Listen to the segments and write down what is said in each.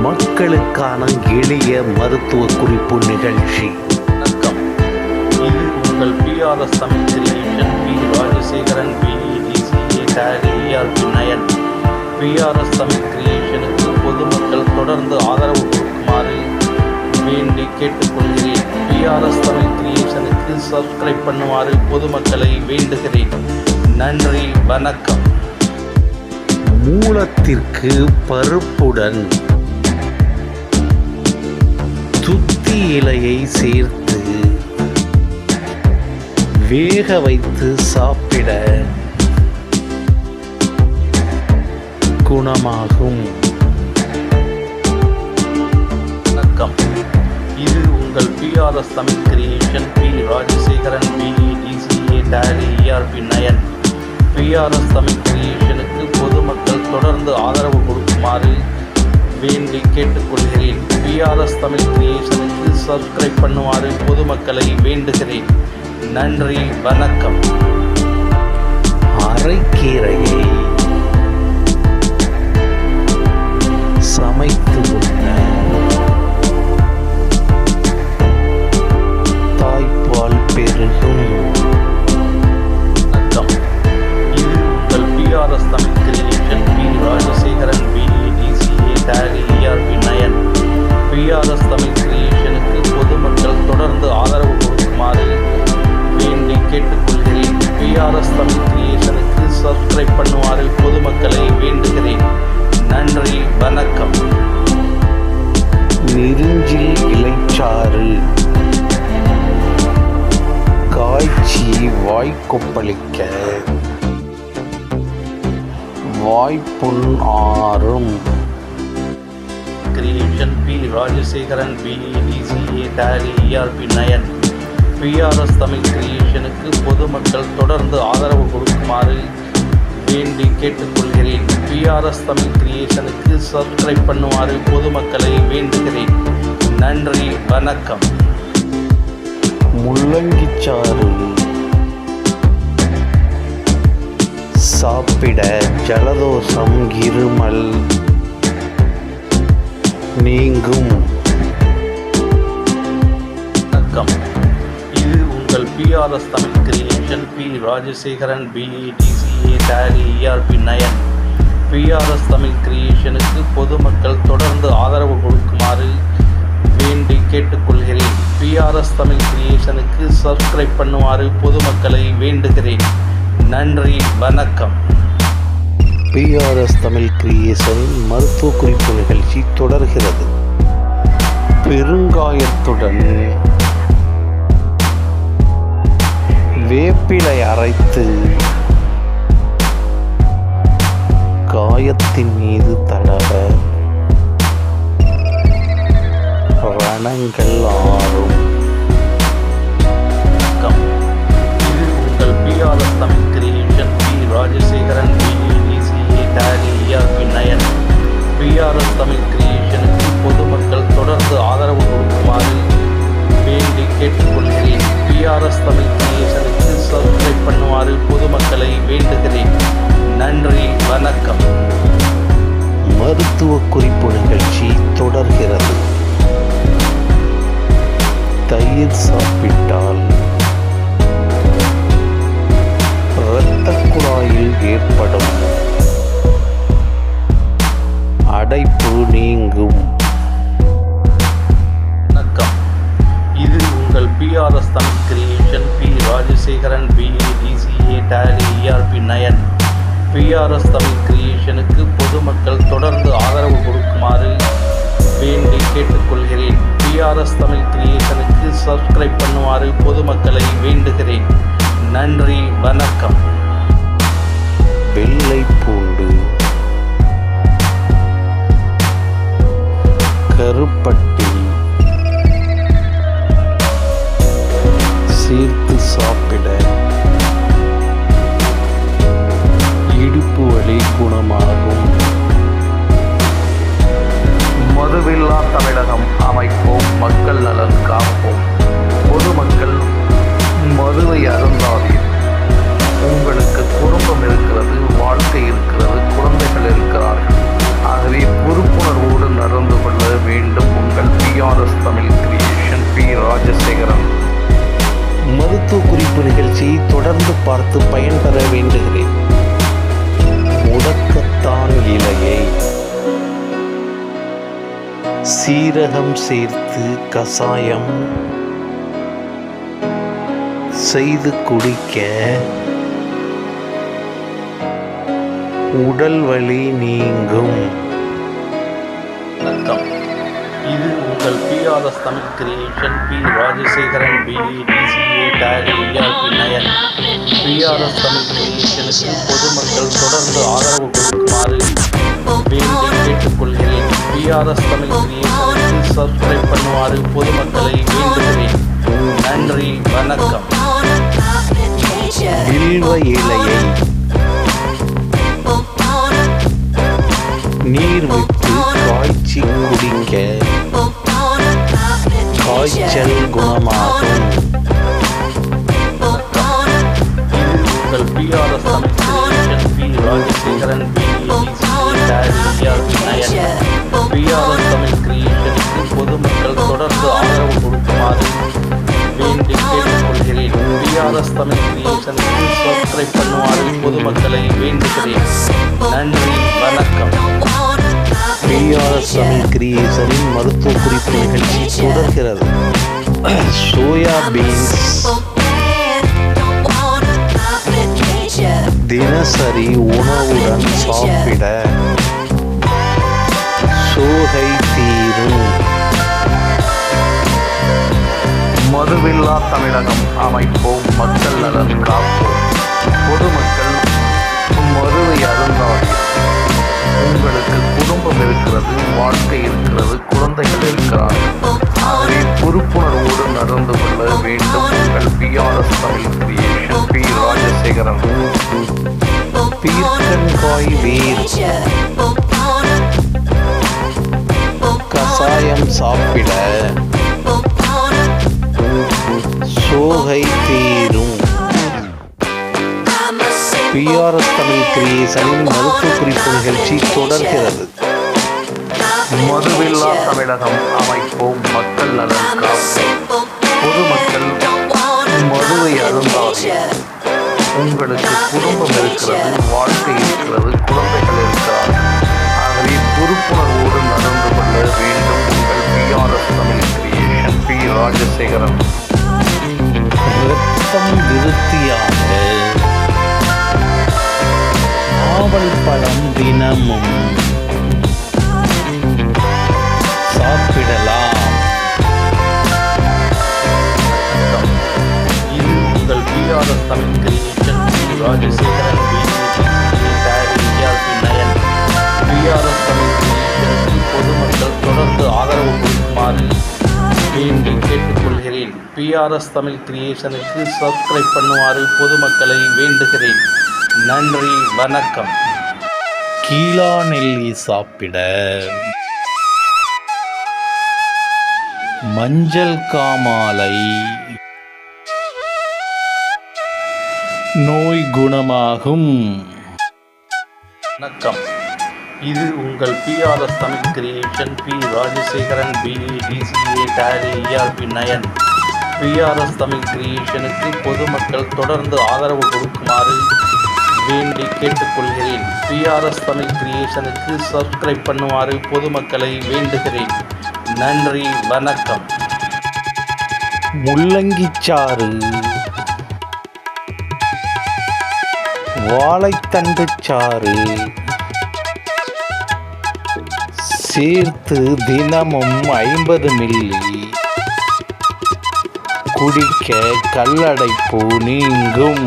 மக்களுக்கான எளிய மருத்துவ குறிப்பு நிகழ்ச்சி. வணக்கம். இது உங்கள் PRS Tamil creation. P Rajasekaran, பிஇடிசிஏ Tally ERP 9. PRS Tamil கிரியேஷனுக்கு பொதுமக்கள் தொடர்ந்து ஆதரவு கொடுக்குமாறு வேண்டி கேட்டுக்கொள்கிறேன். பிஆர்எஸ் தமிழ் கிரியேஷனுக்கு சப்ஸ்கிரைப் பண்ணுமாறு பொதுமக்களை வேண்டுகிறேன். நன்றி, வணக்கம். மூலத்திற்கு பருப்புடன் துத்தி இலையை சேர்த்து வேக வைத்து சாப்பிட குணமாகும். வணக்கம். இது உங்கள் PRS Tamil creation. P Rajasekaran, பிஇடிசிஏ Tally ERP 9. PRS Tamil கிரியேஷனுக்கு பொதுமக்கள் தொடர்ந்து ஆதரவு கொடுக்குமாறு வேண்டி கேட்டுக்கொள்கிறேன். பிஆர்எஸ் தமிழ் கிரியேஷனுக்கு சப்ஸ்கிரைப் பண்ணுமாறு பொதுமக்களை வேண்டுகிறேன். நன்றி, வணக்கம். அரைக்கீரையை சமைத்து உண்ண தாய்ப்பால் பெருகும். வணக்கம். இது உங்கள் PRS Tamil creation. P Rajasekaran, பிஇடிசிஏ Tally ERP 9. PRS Tamil கிரியேஷனுக்கு பொதுமக்கள் தொடர்ந்து ஆதரவு கொடுக்குமாறு வேண்டி கேட்டுக்கொள்கிறேன். பிஆர்எஸ் தமிழ் கிரியேஷனுக்கு சப்ஸ்கிரைப் பண்ணுமாறு பொதுமக்களை வேண்டுகிறேன். நன்றி, வணக்கம். நெருஞ்சில் இலைச்சாறு காய்ச்சி வாய்க்கொப்பளிக்க வாய்ப்புண் ஆறும். Creation. P Rajasekaran, பிஇடிசிஏ Tally ERP 9. PRS Tamil கிரியேஷனுக்கு பொதுமக்கள் தொடர்ந்து ஆதரவு கொடுக்குமாறு வேண்டி கேட்டுக்கொள்கிறேன். பிஆர்எஸ் தமிழ் கிரியேஷனுக்கு சப்ஸ்கிரைப் பண்ணுமாறு பொதுமக்களை வேண்டுகிறேன். நன்றி, வணக்கம். முள்ளங்கிச்சாறு சாப்பிட ஜலதோஷம் இருமல் நீங்கும். வணக்கம். இது உங்கள் PRS Tamil creation. P Rajasekaran, பிஇடிசிஏ Tally ERP 9. PRS Tamil கிரியேஷனுக்கு பொதுமக்கள் தொடர்ந்து ஆதரவு கொடுக்குமாறு வேண்டி கேட்டுக்கொள்கிறேன். பிஆர்எஸ் தமிழ் கிரியேஷனுக்கு சப்ஸ்கிரைப் பண்ணுமாறு பொதுமக்களை வேண்டுகிறேன். நன்றி, வணக்கம். பிஆர்எஸ் தமிழ் கிரியேஷனின் மருத்துவ குறிப்பு நிகழ்ச்சி தொடர்கிறது. பெருங்காயத்துடன் வேப்பிலை அரைத்து காயத்தின் மீது தடவ ரணங்கள் ஆறும். வணக்கம். இது உங்கள் PRS Tamil creation. P Rajasekaran, பிஇடிசிஏ Tally ERP 9. PRS Tamil கிரியேஷனுக்கு பொதுமக்கள் தொடர்ந்து ஆதரவு கொடுக்குமாறு வேண்டி கேட்டுக்கொள்கிறேன். பிஆர்எஸ் தமிழ் கிரியேஷனுக்கு சப்ஸ்கிரைப் பண்ணுமாறு பொதுமக்களை வேண்டுகிறேன். நன்றி, வணக்கம். மருத்துவ குறிப்பு நிகழ்ச்சி தொடர்கிறது. தயிர் சாப்பிட்டால் இரத்தக் குழாயில் ஏற்படும் அடைப்பு நீங்கும். வணக்கம். இது உங்கள் PRS Tamil creation. P Rajasekaran, பிஇடிசிஏ Tally ERP 9. PRS Tamil கிரியேஷனுக்கு பொதுமக்கள் தொடர்ந்து ஆதரவு கொடுக்குமாறு வேண்டி கேட்டுக்கொள்கிறேன். பிஆர்எஸ் தமிழ் கிரியேஷனுக்கு சப்ஸ்கிரைப் பண்ணுமாறு பொதுமக்களை வேண்டுகிறேன். நன்றி, வணக்கம். வெள்ளை பூண்டு கருப்பட்டி சேர்த்து சாப்பிட இடுப்பு வலி குணமாகும். மதுவில்லா தமிழகம் அமைப்போம், மக்கள் நலன் காப்போம். பொதுமக்கள் மதுவை அருந்தாதீர். உங்களுக்கு குடும்பம் இருக்கிறது, வாழ்க்கை இருக்கிறது, குழந்தைகள் இருக்கிறார்கள். ஆகவே பொறுப்புணர்வோடு நடந்து கொள்ள சீரகம் சேர்த்து கசாயம் செய்து குடிக்க உடல் வலி நீங்கும். வணக்கம். இது உங்கள் PRS Tamil creation. P Rajasekaran, BE, DCA, Tally, ERP 9. PRS Tamil கிரியேஷனுக்கு பொதுமக்கள் தொடர்ந்து ஆதரவு கொடுக்குமாறு வேண்டி கேட்டுக்கொள்கிறேன். பிஆர்எஸ் தமிழ் கிரியேஷனுக்கு சப்ஸ்கிரைப் பண்ணுமாறு பொதுமக்களை வேண்டுகிறேன். நன்றி, வணக்கம். வில்வ இலையை நீர் விட்டு காய்ச்சி குடிக்க காய்ச்சல் குணமாகும். இது உங்கள் PRS Tamil creation. P Rajasekaran, BE, DCA, Tally, ERP 9. PRS Tamil கிரியேஷனுக்கு பொதுமக்கள் தொடர்ந்து ஆதரவு கொடுக்குமாறு வேண்டி கேட்டுக்கொள்கிறேன். பிஆர்எஸ் தமிழ் கிரியேஷனுக்கு சப்ஸ்கிரைப் பண்ணுமாறு பொதுமக்களை வேண்டுகிறேன். நன்றி, வணக்கம். பிஆர்எஸ் தமிழ் கிரியேஷனின் மருத்துவ குறிப்பு நிகழ்ச்சி தொடர்கிறது. சோயா பீன்ஸ் தினசரி உணவுடன் சாப்பிட சோகை தீரும். மதுவில்லா தமிழகம் அமைப்போம், மக்கள் நலன் காப்போம். பொதுமக்கள் மதுவை அருந்தாதீர். உங்களுக்கு குடும்பம் இருக்கிறது, வாழ்க்கை இருக்கிறது, குழந்தைகள் இருக்கிறார்கள். ஆகவே பொறுப்புணர்வோடு நடந்து கொள்ள வேண்டும். உங்கள் PRS Tamil creation. P Rajasekaran. பீர்க்கங்காய் வேர் கசாயம் சாப்பிட சோகை தீரும். பிஆர்எஸ் தமிழ் கிரியேஷனின் மருத்துவ குறிப்பு நிகழ்ச்சி தொடர்கிறது. மதுவில்லா தமிழகம் அமைப்போம், மக்கள் நலன் காப்போம். பொதுமக்கள் மதுவை அருந்தாதீர். உங்களுக்கு குடும்பம் இருக்கிறது, வாழ்க்கை இருக்கிறது, குழந்தைகள் இருக்கிறார்கள். ஆகவே பொறுப்புணர்வோடு நடந்து கொள்ள வேண்டும். உங்கள் PRS Tamil creation. P Rajasekaran. இரத்தம் விருத்தியாக ஆவல் பழம் தினமும் சாப்பிடலாம். இது உங்கள் PRS Tamil creation. P Rajasekaran, BE, DCA, Tally, ERP 9. PRS Tamil கிரியேஷனுக்கு பொதுமக்கள் தொடர்ந்து ஆதரவு கொடுக்குமாறு வேண்டி கேட்டுக்கொள்கிறேன். பிஆர்எஸ் தமிழ் கிரியேஷனுக்கு சப்ஸ்கிரைப் பண்ணுமாறு பொதுமக்களை வேண்டுகிறேன். நன்றி, வணக்கம். கீழா நெல்லி சாப்பிட மஞ்சள் காமாலை நோய் குணமாகும். வணக்கம். இது உங்கள் PRS Tamil creation. P Rajasekaran, BE, DCA, Tally, ERP 9. PRS Tamil கிரியேஷனுக்கு பொதுமக்கள் தொடர்ந்து ஆதரவு கொடுக்குமாறு வேண்டி கேட்டுக்கொள்கிறேன். பிஆர்எஸ் தமிழ் கிரியேஷனுக்கு சப்ஸ்கிரைப் பண்ணுமாறு பொதுமக்களை வேண்டுகிறேன். நன்றி, வணக்கம். முள்ளங்கிச்சாறு வாழைத்தண்டு சாறு சேர்த்து தினமும் 50 மில்லி குடிக்க கல்லடைப்பு நீங்கும்.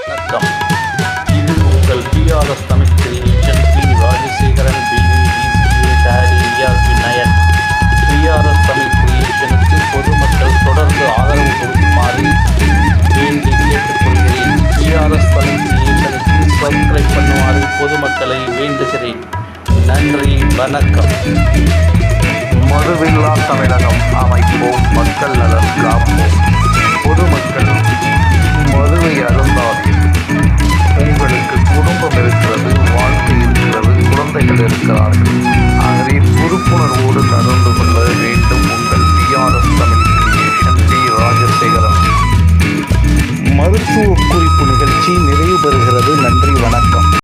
வணக்கம். இது உங்கள் PRS Tamil creation. P Rajasekaran, BE, DCA, Tally, ERP 9. PRS Tamil கிரியேஷனுக்கு பொதுமக்கள் தொடர்ந்து ஆதரவு கொடுக்குமாறு வேண்டி கேட்டுக்கொள்கிறேன். பிஆர்எஸ் தமிழ் கிரியேஷனுக்கு சப்ஸ்கிரைப் பண்ணுமாறு பொதுமக்களை வேண்டுகிறேன். நன்றி, வணக்கம். மதுவில்லா தமிழகம் அமைப்போம், மக்கள் நலன் காப்போம். பொதுமக்கள் மதுவை அருந்தாதீர். உங்களுக்கு குடும்பம் இருக்கிறது, வாழ்க்கை இருக்கிறது, குழந்தைகள் இருக்கிறார்கள். ஆகவே பொறுப்புணர்வோடு நடந்து கொள்ள வேண்டும். உங்கள் PRS Tamil creation. P Rajasekaran. மருத்துவ குறிப்பு நிகழ்ச்சி நிறைவு பெறுகிறது. நன்றி, வணக்கம்.